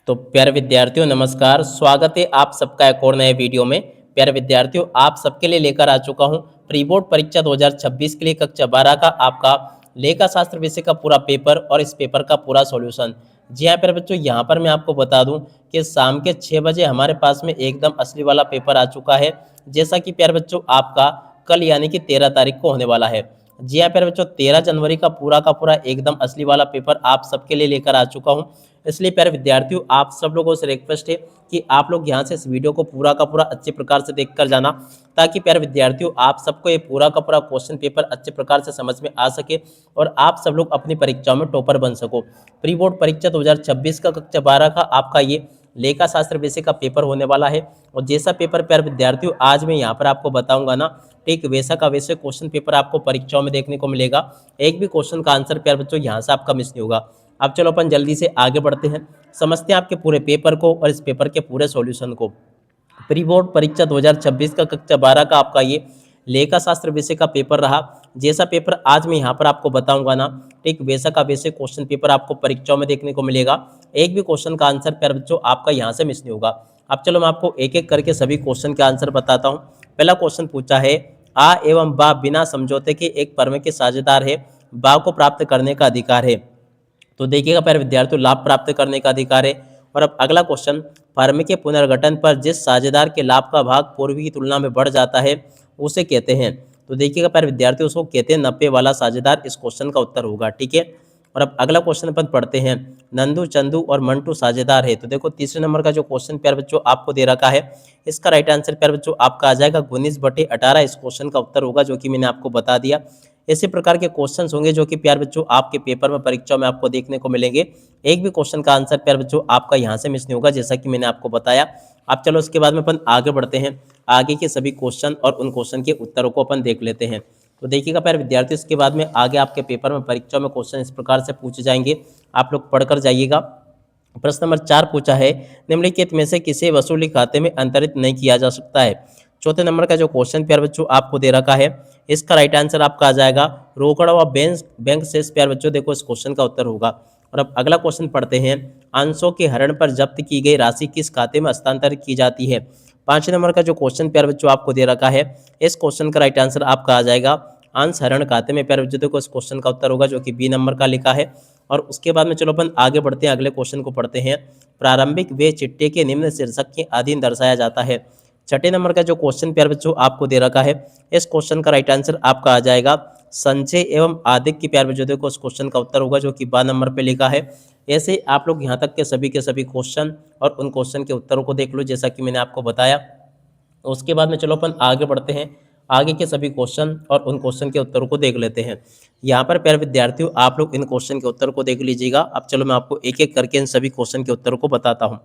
तो प्यारे विद्यार्थियों नमस्कार, स्वागत है आप सबका एक और नए वीडियो में। प्यारे विद्यार्थियों, आप सबके लिए लेकर आ चुका हूं प्री बोर्ड परीक्षा 2026 के लिए कक्षा 12 का आपका लेखा शास्त्र विषय का पूरा पेपर और इस पेपर का पूरा सॉल्यूशन। जी हाँ प्यारे बच्चों, यहाँ पर मैं आपको बता दूं कि शाम के 6 बजे हमारे पास में एकदम असली वाला पेपर आ चुका है, जैसा कि प्यारे बच्चों आपका कल यानी कि 13 तारीख को होने वाला है। जी हाँ प्यारे बच्चों, 13 जनवरी का पूरा एकदम असली वाला पेपर आप सबके लिए लेकर आ चुका हूँ। इसलिए प्यारे विद्यार्थियों, आप सब लोगों से रिक्वेस्ट है कि आप लोग यहाँ से इस वीडियो को पूरा का पूरा अच्छे प्रकार से देख कर जाना, ताकि प्यारे विद्यार्थियों आप सबको ये पूरा का पूरा क्वेश्चन पेपर अच्छे प्रकार से समझ में आ सके और आप सब लोग अपनी परीक्षाओं में टॉपर बन सको। प्री बोर्ड परीक्षा 2026 का कक्षा 12 का आपका ये लेखा शास्त्र विषय का पेपर होने वाला है। और जैसा पेपर प्यारे विद्यार्थियों आज मैं यहाँ पर आपको बताऊंगा ना, ठीक वैसा का वैसे क्वेश्चन पेपर आपको परीक्षाओं में देखने को मिलेगा। एक भी क्वेश्चन का आंसर प्यारे बच्चों यहाँ से आपका मिस नहीं होगा। अब चलो अपन जल्दी से आगे बढ़ते हैं, समझते हैं आपके पूरे पेपर को और इस पेपर के पूरे सॉल्यूशन को। प्री बोर्ड परीक्षा 2026 का कक्षा 12 का आपका ये लेखा शास्त्र विषय का पेपर रहा। जैसा पेपर आज मैं यहाँ पर आपको बताऊंगा ना, ठीक वैसा का वैसे क्वेश्चन पेपर आपको परीक्षाओं में देखने को मिलेगा। एक भी क्वेश्चन का आंसर प्यारे बच्चों आपका यहाँ से मिस नहीं होगा। अब चलो मैं आपको एक एक करके सभी क्वेश्चन के आंसर बताता हूँ। पहला क्वेश्चन पूछा है, आ एवं बा बिना समझौते के एक फर्म के साझेदार है, बा को प्राप्त करने का अधिकार है। तो देखिएगा प्यारे विद्यार्थियों, लाभ प्राप्त करने का अधिकार है। और अब अगला क्वेश्चन, फर्म के पुनर्गठन पर जिस साझेदार के लाभ का भाग पूर्व की तुलना में बढ़ जाता है उसे कहते हैं। तो देखिएगा प्यारे विद्यार्थियों, उसको कहते हैं 90 वाला साझेदार इस क्वेश्चन का उत्तर होगा। ठीक है। और अब अगला क्वेश्चन अपन पढ़ते हैं, नंदू चंदू और मंटू साझेदार है। तो देखो तीसरे नंबर का जो क्वेश्चन प्यारे बच्चों आपको दे रखा है, इसका राइट आंसर प्यारे बच्चों आपका आ जाएगा 19/18 इस क्वेश्चन का उत्तर होगा, जो कि मैंने आपको बता दिया। इसी प्रकार के क्वेश्चंस होंगे जो कि प्यारे बच्चों आपके पेपर में परीक्षा में आपको देखने को मिलेंगे। एक भी क्वेश्चन का आंसर प्यारे बच्चों आपका यहाँ से मिस नहीं होगा, जैसा कि मैंने आपको बताया। अब चलो उसके बाद में अपन आगे बढ़ते हैं, आगे के सभी क्वेश्चन और उन क्वेश्चन के उत्तरों को अपन देख लेते हैं। तो देखिएगा प्यारे विद्यार्थी, इसके बाद में आगे आपके पेपर में परीक्षा में क्वेश्चन इस प्रकार से पूछे जाएंगे, आप लोग पढ़कर जाइएगा। प्रश्न नंबर 4 पूछा है, निम्नलिखित में से किसी वसूली खाते में अंतरित नहीं किया जा सकता है। चौथे नंबर का जो क्वेश्चन प्यारे बच्चों आपको दे रखा है, इसका राइट आंसर आपका आ जाएगा रोकड़ व बैंक शेष प्यारे बच्चों, देखो इस क्वेश्चन का उत्तर होगा। और अब अगला क्वेश्चन पढ़ते हैं, अंशों के हरण पर जब्त की गई राशि किस खाते में हस्तांतरित की जाती है। पांचवें नंबर का जो क्वेश्चन प्यारे बच्चों आपको दे रखा है, इस क्वेश्चन का राइट आंसर आपका आ जाएगा अंश हरण खाते में प्यारे बच्चों, देखो इस क्वेश्चन का उत्तर होगा, जो कि बी नंबर का लिखा है। और उसके बाद में चलो अपन आगे बढ़ते हैं, अगले क्वेश्चन को पढ़ते हैं, प्रारंभिक व्यय चिट्टे के निम्न शीर्षक के अधीन दर्शाया जाता है। छठे नंबर का जो क्वेश्चन प्यारे बच्चों आपको दे रखा है, इस क्वेश्चन का राइट आंसर आपका आ जाएगा संचय एवं आदिक की प्यारे बच्चों, देखो इस क्वेश्चन का उत्तर होगा, जो कि 12 नंबर पे लिखा है। ऐसे आप लोग यहाँ तक के सभी क्वेश्चन और उन क्वेश्चन के उत्तरों को देख लो, जैसा कि मैंने आपको बताया। उसके बाद में चलो अपन आगे बढ़ते हैं, आगे के सभी क्वेश्चन और उन क्वेश्चन के उत्तरों को देख लेते हैं। यहाँ पर प्यारे विद्यार्थियों आप लोग इन क्वेश्चन के उत्तर को देख लीजिएगा। अब चलो मैं आपको एक एक करके इन सभी क्वेश्चन के उत्तरों को बताता हूँ।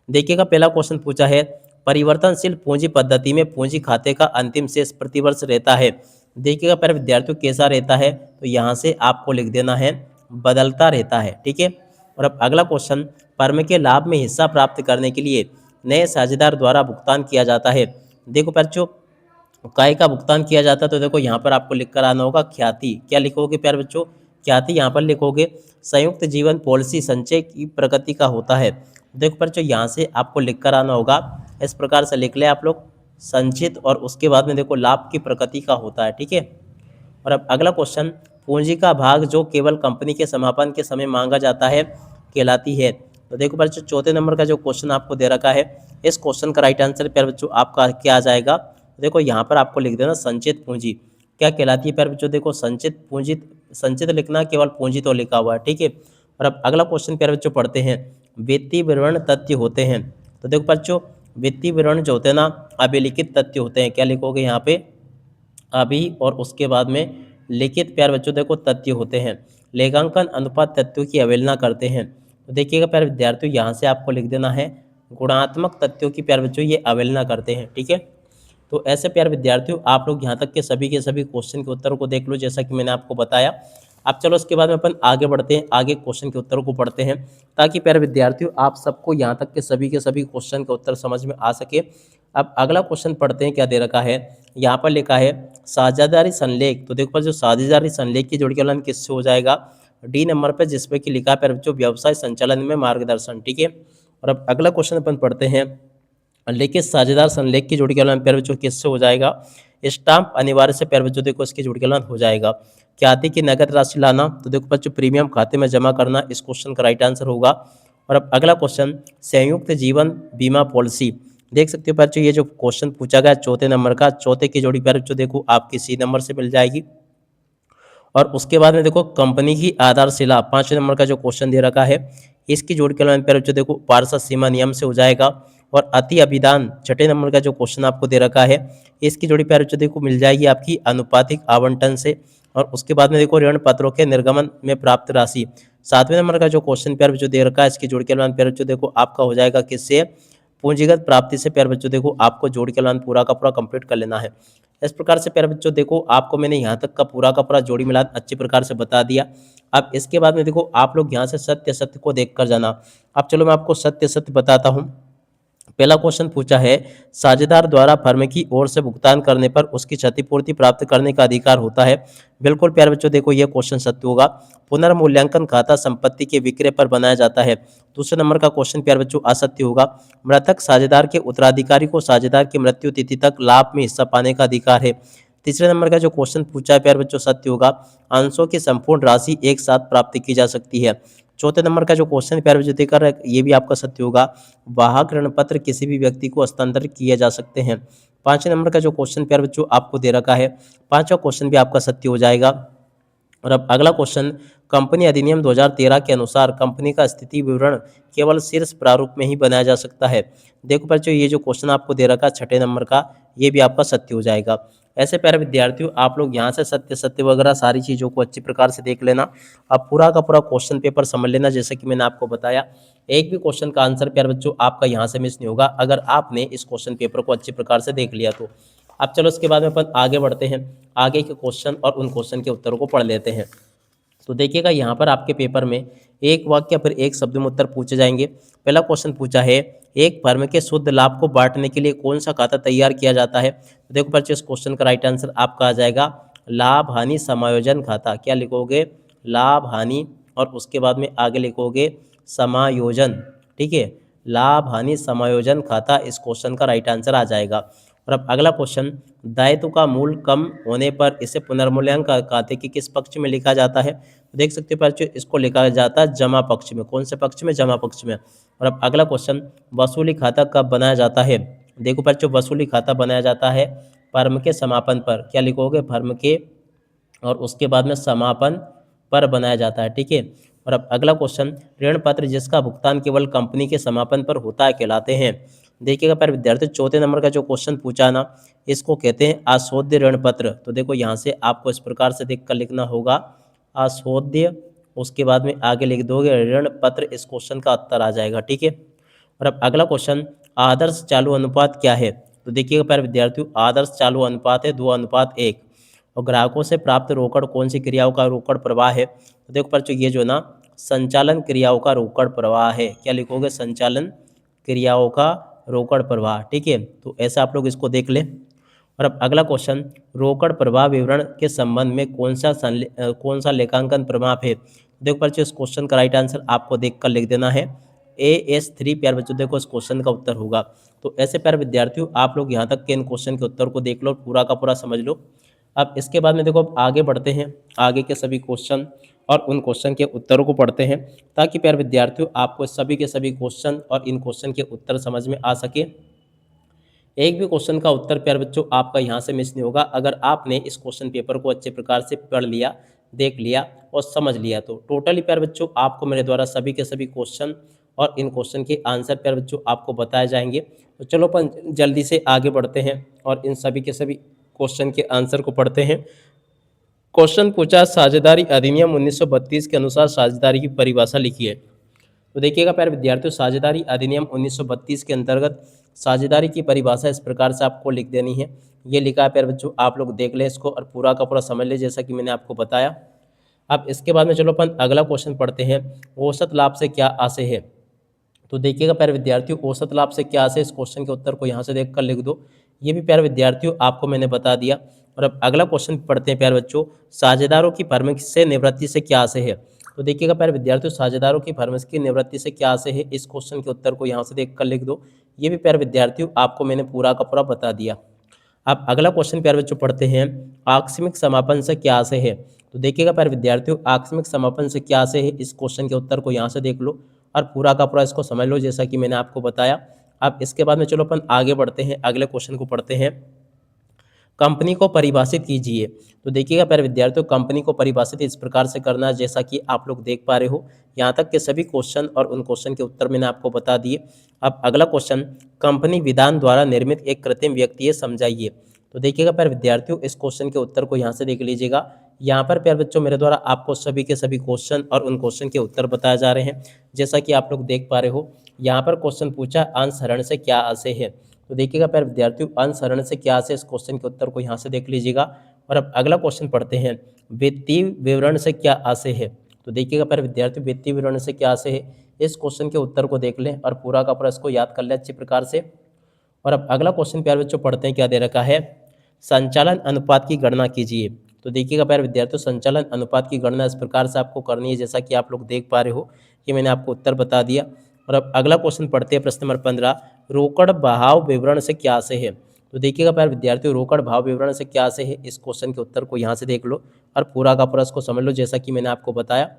देखिएगा पहला क्वेश्चन पूछा है, परिवर्तनशील पूंजी पद्धति में पूंजी खाते का अंतिम शेष प्रतिवर्ष रहता है। देखिएगा प्यारे विद्यार्थियों कैसा रहता है, तो यहाँ से आपको लिख देना है बदलता रहता है। ठीक है। और अब अगला क्वेश्चन, फर्म के लाभ में हिस्सा प्राप्त करने के लिए नए साझेदार द्वारा भुगतान किया जाता है। देखो बच्चों, काय का भुगतान किया जाता है, तो देखो यहाँ पर आपको लिख कर आना होगा ख्याति। क्या लिखोगे प्यारे बच्चों, ख्याति यहाँ पर लिखोगे। संयुक्त जीवन पॉलिसी संचय की प्रगति का होता है। देखो बच्चों यहाँ से आपको लिख कर आना होगा, इस प्रकार से लिख ले आप लोग, संचित और उसके बाद में देखो लाभ की प्रगति का होता है। ठीक है। और अब अगला क्वेश्चन, पूंजी का भाग जो केवल कंपनी के समापन के समय मांगा जाता है कहलाती है। तो देखो बच्चों चौथे नंबर का जो क्वेश्चन आपको दे रखा है, इस क्वेश्चन का राइट आंसर प्यारे बच्चों आपका क्या आ जाएगा, देखो यहाँ पर आपको लिख देना संचित पूंजी क्या कहलाती है प्यारे बच्चों। देखो संचित पूंजी, संचित लिखना, केवल पूंजी तो लिखा हुआ है। ठीक है। और अब अगला क्वेश्चन प्यारे बच्चों पढ़ते हैं, वित्तीय विवरण तथ्य होते हैं। तो देखो बच्चों वित्तीय विवरण जो होते हैं ना, अभिलिखित तथ्य होते हैं। क्या लिखोगे यहाँ पे, अभी और उसके बाद में लिखित प्यारे बच्चों देखो तथ्य होते हैं। लेखांकन अनुपात तथ्यों की अवहेलना करते हैं। तो देखिएगा प्यारे विद्यार्थियों यहाँ से आपको लिख देना है गुणात्मक तथ्यों की प्यारे बच्चों ये अवहेलना करते हैं। ठीक है। तो ऐसे प्यारे विद्यार्थियों आप लोग यहाँ तक के सभी क्वेश्चन के उत्तरों को देख लो, जैसा कि मैंने आपको बताया। अब चलो उसके बाद में अपन आगे बढ़ते हैं, आगे क्वेश्चन के उत्तरों को पढ़ते हैं, ताकि प्यारे विद्यार्थियों आप सबको यहाँ तक के सभी क्वेश्चन का उत्तर समझ में आ सके। अब अगला क्वेश्चन पढ़ते हैं, क्या दे रखा है, यहाँ पर लिखा है साझेदारी संलेख। तो देखो जो साझेदारी संलेख की जोड़ के हलन किससे हो जाएगा, डी नंबर पर, जिसमें कि लिखा है प्यारे बच्चों व्यवसाय संचालन में मार्गदर्शन। ठीक है। और अब अगला क्वेश्चन अपन पढ़ते हैं, लिखित साझेदार संलेख की जोड़ी का मिलान प्यारे बच्चों किससे हो जाएगा? स्टाम्प अनिवार्य से प्यारे बच्चों देखो इसकी जोड़ी का मिलान हो जाएगा। ख्याति की नगद राशि लाना, तो देखो बच्चों प्रीमियम खाते में जमा करना इस क्वेश्चन का राइट आंसर होगा। और अब अगला क्वेश्चन, संयुक्त जीवन बीमा पॉलिसी, देख सकते हो बच्चों ये जो क्वेश्चन पूछा गया चौथे नंबर का, चौथे की जोड़ी प्यारे बच्चों देखो आपकी सी नंबर से मिल जाएगी। और उसके बाद में देखो कंपनी की आधारशिला, 5 नंबर का जो क्वेश्चन दे रखा है, इसकी जोड़ के लाइन पर बच्चों देखो पार्षद सीमा नियम से हो जाएगा। और अति अभिदान, 6 नंबर का जो क्वेश्चन आपको दे रखा है, इसकी जोड़ी प्यारे बच्चों देखो मिल जाएगी आपकी अनुपातिक आवंटन से। और उसके बाद में देखो ऋण पत्रों के निर्गमन में प्राप्त राशि, 7वें नंबर का जो क्वेश्चन प्यारे बच्चों दे रखा है, इसकी जोड़ के लाइन प्यारे बच्चों देखो आपका हो जाएगा किससे? पूंजीगत प्राप्ति से प्यारे बच्चों देखो आपको जोड़ के लाइन पूरा का पूरा कंप्लीट कर लेना है। इस प्रकार से प्यारे बच्चों देखो आपको मैंने यहाँ तक का पूरा जोड़ी मिलान अच्छी प्रकार से बता दिया। अब इसके बाद में देखो आप लोग यहाँ से सत्य सत्य को देख कर जाना। अब चलो मैं आपको सत्य सत्य बताता हूँ। पहला क्वेश्चन पूछा है, साझेदार द्वारा फर्म की ओर से भुगतान करने पर उसकी क्षतिपूर्ति प्राप्त करने का अधिकार होता है। बिल्कुल प्यारे बच्चों देखो यह क्वेश्चन सत्य होगा। पुनर्मूल्यांकन खाता संपत्ति के विक्रय पर बनाया जाता है। दूसरे नंबर का क्वेश्चन प्यारे बच्चों असत्य होगा। मृतक साझेदार के उत्तराधिकारी को साझेदार की मृत्यु तिथि तक लाभ में हिस्सा पाने का अधिकार है। तीसरे नंबर का जो क्वेश्चन पूछा है प्यारे बच्चों सत्य होगा। अंशों की संपूर्ण राशि एक साथ प्राप्त की जा सकती है। चौथे नंबर का जो क्वेश्चन प्यारे बच्चों देकर ये भी आपका सत्य होगा। वाहक ऋण पत्र किसी भी व्यक्ति को हस्तांतरित किए जा सकते हैं। 5वें नंबर का जो क्वेश्चन प्यारे बच्चों आपको दे रखा है, 5वां क्वेश्चन भी आपका सत्य हो जाएगा। और अब अगला क्वेश्चन, कंपनी अधिनियम 2013 के अनुसार कंपनी का स्थिति विवरण केवल शीर्ष प्रारूप में ही बनाया जा सकता है। देखो बच्चों ये जो क्वेश्चन आपको दे रखा है 6 नंबर का, ये भी आपका सत्य हो जाएगा। ऐसे प्यारे विद्यार्थियों आप लोग यहाँ से सत्य सत्य वगैरह सारी चीज़ों को अच्छी प्रकार से देख लेना। अब पूरा का पूरा क्वेश्चन पेपर समझ लेना जैसे कि मैंने आपको बताया। एक भी क्वेश्चन का आंसर प्यारे बच्चों आपका यहाँ से मिस नहीं होगा अगर आपने इस क्वेश्चन पेपर को अच्छी प्रकार से देख लिया तो। अब चलो इसके बाद में अपन आगे बढ़ते हैं, आगे के क्वेश्चन और उन क्वेश्चन के उत्तरों को पढ़ लेते हैं। तो देखिएगा यहाँ पर आपके पेपर में एक वाक्य पर एक शब्द में उत्तर पूछे जाएंगे। पहला क्वेश्चन पूछा है, एक फर्म के शुद्ध लाभ को बांटने के लिए कौन सा खाता तैयार किया जाता है? तो देखो बच्चों इस क्वेश्चन का राइट आंसर आपका आ जाएगा लाभ हानि समायोजन खाता। क्या लिखोगे? लाभ हानि, और उसके बाद में आगे लिखोगे समायोजन। ठीक है, लाभ हानि समायोजन खाता इस क्वेश्चन का राइट आंसर आ जाएगा। और अब अगला क्वेश्चन, दायित्व का मूल कम होने पर इसे पुनर्मूल्यांकन खाते के किस पक्ष में लिखा जाता है? तो देख सकते हो बच्चों इसको लिखा जाता है जमा पक्ष में। कौन से पक्ष में? जमा पक्ष में। और अब अगला क्वेश्चन, वसूली खाता कब बनाया जाता है? देखो बच्चों वसूली खाता बनाया जाता है फर्म के समापन पर। क्या लिखोगे? फर्म के, और उसके बाद में समापन पर बनाया जाता है। ठीक है। और अब अगला क्वेश्चन, ऋण पत्र जिसका भुगतान केवल कंपनी के समापन पर होता है कहलाते हैं। देखिएगा पर विद्यार्थी चौथे नंबर का जो क्वेश्चन पूछा ना, इसको कहते हैं आशोध्य ऋण पत्र। तो देखो यहाँ से आपको इस प्रकार से देख कर लिखना होगा आशोध्य, उसके बाद में आगे लिख दोगे ऋण पत्र, इस क्वेश्चन का उत्तर आ जाएगा। ठीक है। और अब अगला क्वेश्चन, आदर्श चालू अनुपात क्या है? तो देखिएगा प्यारे विद्यार्थियों आदर्श चालू अनुपात है 2:1। और ग्राहकों से प्राप्त रोकड़ कौन सी क्रियाओं का रोकड़ प्रवाह है? तो देखो बच्चों ये जो ना संचालन क्रियाओं का रोकड़ प्रवाह है। क्या लिखोगे? संचालन क्रियाओं का रोकड़ प्रवाह। ठीक है, तो ऐसा आप लोग इसको देख लें। और अब अगला क्वेश्चन, रोकड़ प्रवाह विवरण के संबंध में कौन सा लेखांकन प्रमाप है? देखो बच्चों इस क्वेश्चन का राइट आंसर आपको देख कर लिख देना है AS3। प्यारे बच्चों देखो इस क्वेश्चन का उत्तर होगा। तो ऐसे प्यारे विद्यार्थियों आप लोग यहाँ तक के इन क्वेश्चन के उत्तर को देख लो, पूरा का पूरा समझ लो। अब इसके बाद में देखो अब आगे बढ़ते हैं, आगे के सभी क्वेश्चन और उन क्वेश्चन के उत्तरों को पढ़ते हैं, ताकि प्यारे विद्यार्थियों आपको सभी के सभी क्वेश्चन और इन क्वेश्चन के उत्तर समझ में आ सके। एक भी क्वेश्चन का उत्तर प्यारे बच्चों आपका यहाँ से मिस नहीं होगा अगर आपने इस क्वेश्चन पेपर को अच्छे प्रकार से पढ़ लिया, देख लिया और समझ लिया। तो टोटली प्यारे बच्चों आपको मेरे द्वारा सभी के सभी क्वेश्चन और इन क्वेश्चन के आंसर प्यारे बच्चों आपको बताए जाएंगे। तो चलो अपन जल्दी से आगे बढ़ते हैं और इन सभी के सभी क्वेश्चन के आंसर को पढ़ते हैं। क्वेश्चन पूछा, साझेदारी अधिनियम 1932 के अनुसार साझेदारी की परिभाषा लिखिए। तो देखिएगा प्यारे विद्यार्थियों साझेदारी अधिनियम 1932 के अंतर्गत साझेदारी की परिभाषा इस प्रकार से आपको लिख देनी है। ये लिखा है प्यारे बच्चों, आप लोग देख लें इसको और पूरा का पूरा समझ लें जैसा कि मैंने आपको बताया। अब इसके बाद में चलो अपन अगला क्वेश्चन पढ़ते हैं, औसत लाभ से क्या आशय है? तो देखिएगा प्यारे विद्यार्थियों औसत लाभ से क्या आशय है, इस क्वेश्चन के उत्तर को यहाँ से देख कर लिख दो। ये भी प्यारे विद्यार्थियों आपको मैंने बता दिया। और अब अगला क्वेश्चन पढ़ते हैं प्यारे बच्चों, साझेदारों की फर्म से निवृत्ति से क्या आशय है? तो देखिएगा प्यारे विद्यार्थियों, साझेदारों की फर्मेस की निवृत्ति से क्या आशय है, इस क्वेश्चन के उत्तर को यहाँ से देख कर लिख दो। ये भी प्यारे विद्यार्थियों आपको मैंने पूरा का पूरा बता दिया। अब अगला क्वेश्चन प्यारे बच्चों पढ़ते हैं, आकस्मिक समापन से क्या आशय है। तो देखिएगा प्यारे विद्यार्थियों, आकस्मिक समापन से क्या आशय है, इस क्वेश्चन के उत्तर को यहाँ से देख लो और पूरा का पूरा इसको समझ लो जैसा कि मैंने आपको बताया। अब इसके बाद में चलो अपन आगे बढ़ते हैं, अगले क्वेश्चन को पढ़ते हैं, कंपनी को परिभाषित कीजिए। तो देखिएगा प्यारे विद्यार्थियों, कंपनी को परिभाषित इस प्रकार से करना है जैसा कि आप लोग देख पा रहे हो। यहाँ तक के सभी क्वेश्चन और उन क्वेश्चन के उत्तर मैंने आपको बता दिए। अब अगला क्वेश्चन, कंपनी विधान द्वारा निर्मित एक कृत्रिम व्यक्ति है, समझाइए। तो देखिएगा प्यारे विद्यार्थियों, इस क्वेश्चन के उत्तर को यहाँ से देख लीजिएगा। यहाँ पर प्यारे बच्चों मेरे द्वारा आपको सभी के सभी क्वेश्चन और उन क्वेश्चन के उत्तर बताए जा रहे हैं। जैसा कि आप लोग देख पा रहे हो, यहाँ पर क्वेश्चन पूछा अंश हरण से क्या आशय है। तो देखिएगा प्यारे विद्यार्थियों, अंश हरण से क्या आशय, इस क्वेश्चन के उत्तर को यहाँ से देख लीजिएगा। और अब अगला क्वेश्चन पढ़ते हैं, वित्तीय विवरण से क्या आशय है। तो देखिएगा प्यारे विद्यार्थियों, वित्तीय विवरण से क्या आशय है, इस क्वेश्चन के उत्तर को देख लें और पूरा का पूरा इसको याद कर लें अच्छी प्रकार से। और अब अगला क्वेश्चन प्यारे बच्चों पढ़ते हैं, क्या दे रखा है, संचालन अनुपात की गणना कीजिए। तो देखिएगा प्यारे विद्यार्थियों, संचालन अनुपात की गणना इस प्रकार से आपको करनी है जैसा कि आप लोग देख पा रहे हो, कि मैंने आपको उत्तर बता दिया। और अब अगला क्वेश्चन पढ़ते हैं, प्रश्न नंबर 15, रोकड़ भाव विवरण से क्या आशय है। तो देखिएगा प्यारे विद्यार्थियों, रोकड़ भाव विवरण से क्या आशय है, इस क्वेश्चन के उत्तर को यहाँ से देख लो और पूरा का पूरा इसको समझ लो जैसा कि मैंने आपको बताया।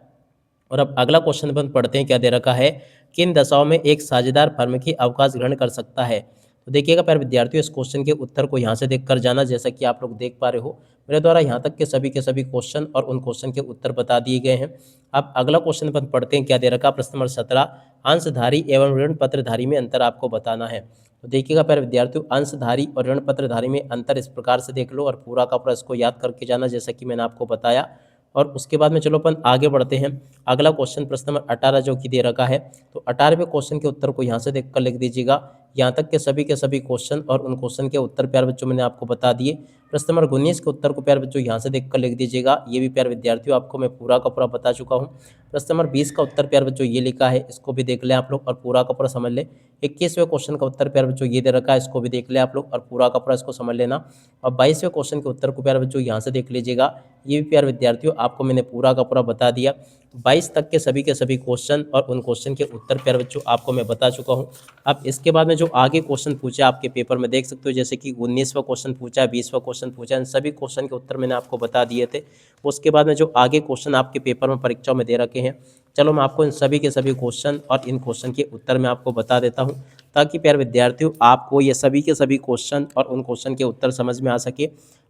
और अब अगला क्वेश्चन अपन पढ़ते हैं, क्या दे रखा है, किन दशाओं में एक साझेदार फर्म की अवकाश ग्रहण कर सकता है। तो देखिएगा प्यारे विद्यार्थियों, इस क्वेश्चन के उत्तर को यहाँ से देख कर जाना जैसा कि आप लोग देख पा रहे हो। मेरे द्वारा यहाँ तक के सभी क्वेश्चन और उन क्वेश्चन के उत्तर बता दिए गए हैं। अब अगला क्वेश्चन अपन पढ़ते हैं, क्या दे रखा, प्रश्न नंबर 17, अंशधारी एवं ऋण पत्रधारी में अंतर आपको बताना है। तो देखिएगा प्यारे विद्यार्थियों, अंशधारी और ऋण पत्रधारी में अंतर इस प्रकार से देख लो और पूरा का पूरा इसको याद करके जाना जैसा कि मैंने आपको बताया। और उसके बाद में चलो अपन आगे बढ़ते हैं, अगला क्वेश्चन प्रश्न नंबर 18 जो कि दे रखा है। तो 18वें क्वेश्चन के उत्तर को यहाँ से देख कर लिख दीजिएगा। यहाँ तक के सभी क्वेश्चन और उन क्वेश्चन के उत्तर प्यारे बच्चों मैंने आपको बता दिए। प्रश्न नंबर 19 के उत्तर को प्यारे बच्चों यहाँ से देख कर लिख दीजिएगा। ये भी प्यारे विद्यार्थियों आपको मैं पूरा का पूरा बता चुका हूँ। प्रश्न नंबर 20 का उत्तर प्यारे बच्चों ये लिखा है, इसको भी देख लें आप लोग और पूरा का पूरा समझ लें। 21वें क्वेश्चन का उत्तर प्यारे बच्चों ये दे रखा है, इसको भी देख लें आप लोग और पूरा का पूरा इसको समझ लेना। और 22वें क्वेश्चन के उत्तर को प्यारे बच्चों यहाँ से देख लीजिएगा। ये भी प्यारे विद्यार्थियों आपको मैंने पूरा का पूरा बता दिया। 22 तक के सभी क्वेश्चन और उन क्वेश्चन के उत्तर प्यारे बच्चों आपको मैं बता चुका हूँ। अब इसके बाद में जो आगे क्वेश्चन पूछा आपके पेपर में देख सकते हो, जैसे कि 19वां क्वेश्चन पूछा, 20वां क्वेश्चन पूछा, इन सभी क्वेश्चन के उत्तर मैंने आपको बता दिए थे। उसके बाद में जो आगे क्वेश्चन आपके पेपर में परीक्षाओं में दे रखे हैं, चलो मैं आपको इन सभी के सभी क्वेश्चन और इन क्वेश्चन के उत्तर मैं आपको बता देता हूँ, ताकि प्यारे विद्यार्थियों आपको ये सभी के सभी क्वेश्चन और उन क्वेश्चन के उत्तर समझ में आ सके।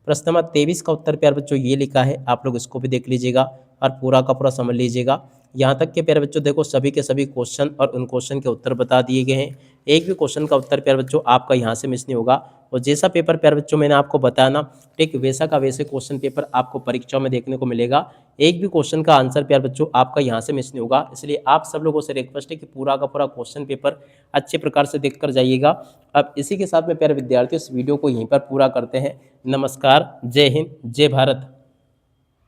प्रश्न नंबर 23 का उत्तर प्यारे बच्चों ये लिखा है, आप लोग इसको भी देख लीजिएगा और पूरा का पूरा समझ लीजिएगा। यहाँ तक के प्यारे बच्चों देखो सभी के सभी क्वेश्चन और उन क्वेश्चन के उत्तर बता दिए गए हैं। एक भी क्वेश्चन का उत्तर प्यारे बच्चों आपका यहाँ से मिस नहीं होगा। और जैसा पेपर प्यारे बच्चों मैंने आपको बताया ना, ठीक वैसा का वैसे क्वेश्चन पेपर आपको परीक्षाओं में देखने को मिलेगा। एक भी क्वेश्चन का आंसर प्यारे बच्चों आपका यहाँ से मिस नहीं होगा। इसलिए आप सब लोगों से रिक्वेस्ट है कि पूरा का पूरा क्वेश्चन पेपर अच्छे प्रकार से देख कर जाइएगा। अब इसी के साथ में प्यारे विद्यार्थियों इस वीडियो को यहीं पर पूरा करते हैं। नमस्कार, जय हिंद, जय भारत।